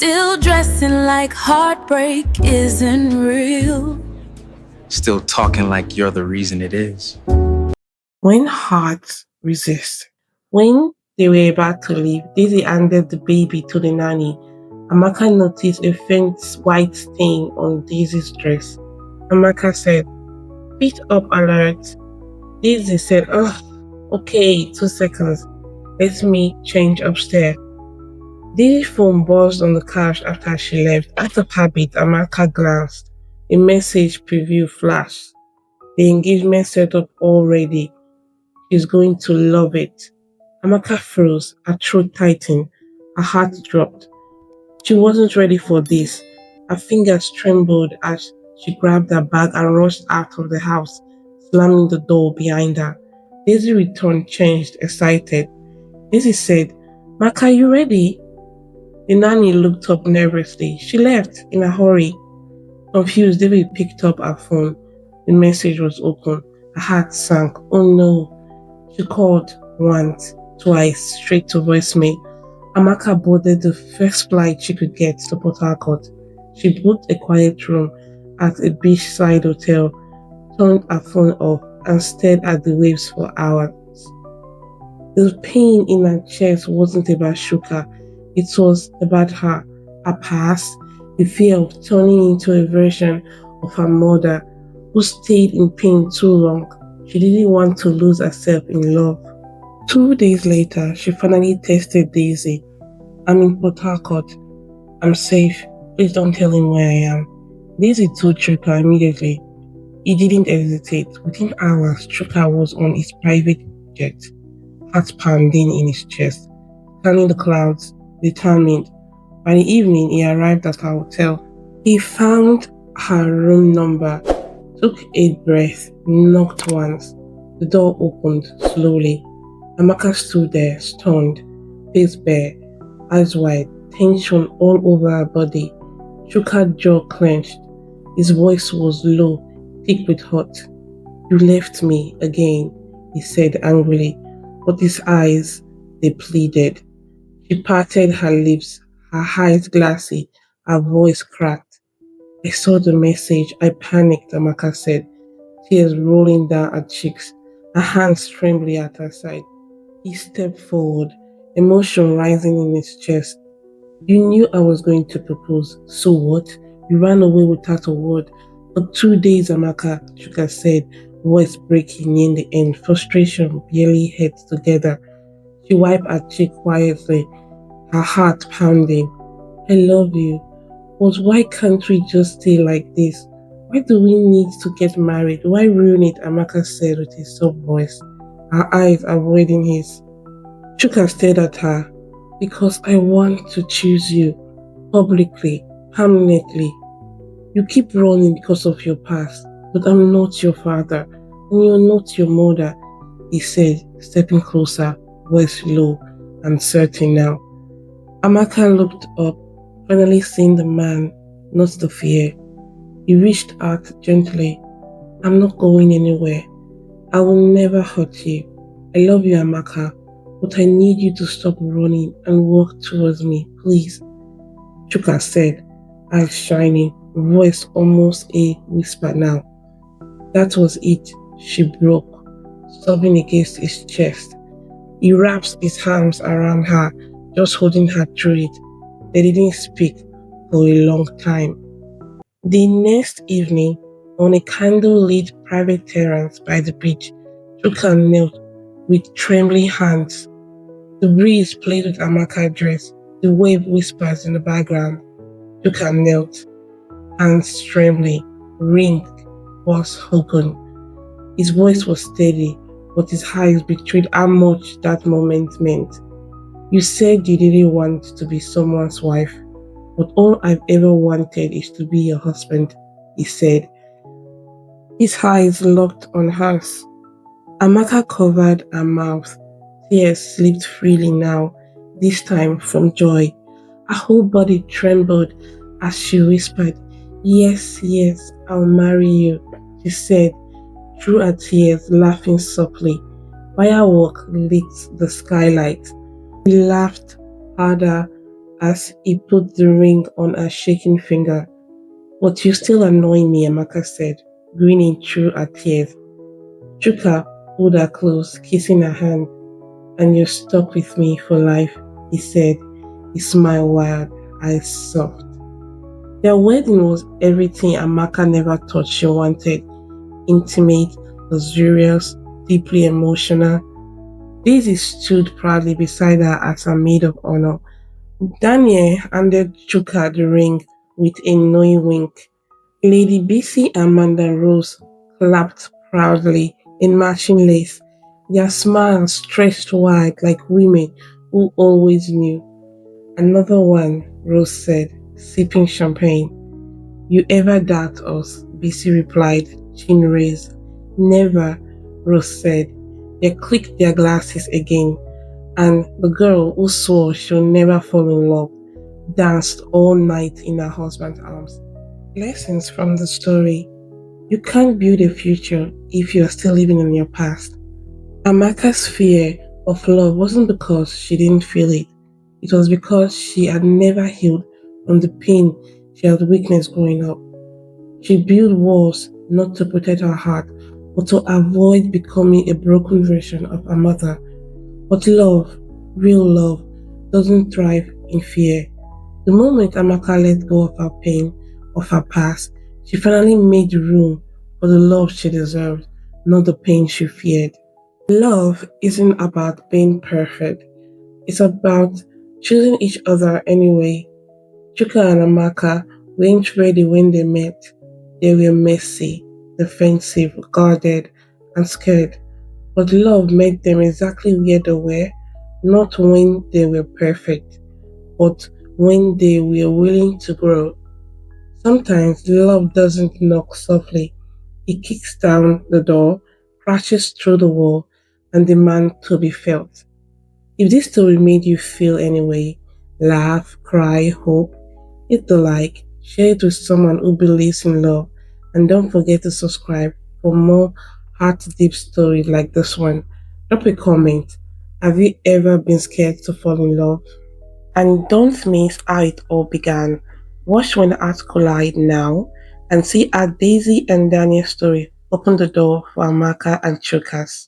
Still dressing like heartbreak isn't real. Still talking like you're the reason it is. When hearts resist. When they were about to leave, Daisy handed the baby to the nanny. Amaka noticed a faint white stain on Daisy's dress. Amaka said, "Feet up alert." Daisy said, "Oh, okay, 2 seconds. Let me change upstairs." Daisy's phone buzzed on the couch after she left. Out of habit, Amaka glanced. A message preview flashed. The engagement set up already. She's going to love it. Amaka froze, her throat tightened, her heart dropped. She wasn't ready for this. Her fingers trembled as she grabbed her bag and rushed out of the house, slamming the door behind her. Daisy returned changed, excited. Daisy said, "Maka, you ready?" The nanny looked up nervously. She left in a hurry. Confused, David picked up her phone. The message was open. Her heart sank. Oh no. She called once, twice, straight to voicemail. Amaka boarded the first flight she could get to Port Harcourt. She booked a quiet room at a beachside hotel, turned her phone off, and stared at the waves for hours. The pain in her chest wasn't about Chuka. It was about her past, the fear of turning into a version of her mother who stayed in pain too long. She didn't want to lose herself in love. 2 days later, she finally texted Daisy. "I'm in Port Harcourt. I'm safe. Please don't tell him where I am." Daisy told Chuka immediately. He didn't hesitate. Within hours, Chuka was on his private jet, heart pounding in his chest, scanning the clouds, determined. By the evening, he arrived at her hotel. He found her room number, took a breath, knocked once. The door opened slowly. Amaka stood there, stunned, face bare, eyes wide, tension all over her body. Chuka's jaw clenched. His voice was low, thick with hurt. "You left me again," he said angrily, but his eyes, they pleaded. She parted her lips, her eyes glassy, her voice cracked. "I saw the message. I panicked," Amaka said, tears rolling down her cheeks, her hands trembling at her side. He stepped forward, emotion rising in his chest. "You knew I was going to propose. So what? You ran away without a word." "For 2 days, Amaka," Chuka said, voice breaking in the end, frustration barely held together. She wiped her cheek quietly, her heart pounding. "I love you. But why can't we just stay like this? Why do we need to get married? Why ruin it?" Amaka said with a soft voice, her eyes avoiding his. Chuka stared at her. "Because I want to choose you, publicly, permanently. You keep running because of your past, but I'm not your father, and you're not your mother," he said, stepping closer, voice low and certain now. Amaka looked up, finally seeing the man, not the fear. He reached out gently. "I'm not going anywhere. I will never hurt you. I love you, Amaka, but I need you to stop running and walk towards me, please," Chuka said, eyes shining, voice almost a whisper now. That was it. She broke, sobbing against his chest. He wrapped his arms around her, just holding her through it. They didn't speak for a long time. The next evening, on a candle-lit private terrace by the beach, Chuka knelt with trembling hands. The breeze played with Amaka's dress. The wave whispers in the background. Chuka knelt, hands trembling, ring was open. His voice was steady, but his eyes betrayed how much that moment meant. "You said you didn't want to be someone's wife, but all I've ever wanted is to be your husband," he said. His eyes locked on hers. Amaka covered her mouth. Tears slipped freely now, this time from joy. Her whole body trembled as she whispered, "Yes, yes, I'll marry you," she said, through her tears, laughing softly. Firework lit the skylight. He laughed harder as he put the ring on her shaking finger. But you still annoy me, Amaka said, grinning through her tears. Chuka pulled her close, kissing her hand. And you're stuck with me for life, he said, his smile wide, eyes soft. Their wedding was everything Amaka never thought she wanted: intimate, luxurious, deeply emotional. Daisy stood proudly beside her as a maid of honor. Daniel handed Chuka the ring with a knowing wink. Lady Bessie and Amanda Rose clapped proudly in matching lace, their smiles stretched wide like women who always knew. Another one, Rose said, sipping champagne. You ever doubt us? Bessie replied, chin raised. Never, Rose said. They clicked their glasses again, and the girl who swore she'll never fall in love danced all night in her husband's arms. Lessons from the story. You can't build a future if you're still living in your past. Amaka's fear of love wasn't because she didn't feel it. It was because she had never healed from the pain she had witnessed growing up. She built walls not to protect her heart, but to avoid becoming a broken version of her mother. But love, real love, doesn't thrive in fear. The moment Amaka let go of her pain, of her past, she finally made room for the love she deserved, not the pain she feared. Love isn't about being perfect, it's about choosing each other anyway. Chuka and Amaka weren't ready when they met. They were messy, defensive, guarded, and scared. But love met them exactly where they were, not when they were perfect, but when they were willing to grow. Sometimes love doesn't knock softly. It kicks down the door, crashes through the wall, and demands to be felt. If this story made you feel anyway, laugh, cry, hope, hit the like, share it with someone who believes in love, and don't forget to subscribe for more heart deep stories like this one. Drop a comment. Have you ever been scared to fall in love? And don't miss how it all began. Watch When the Hearts Collide now and see how Daisy and Daniel's story opened the door for Amaka and Chukas.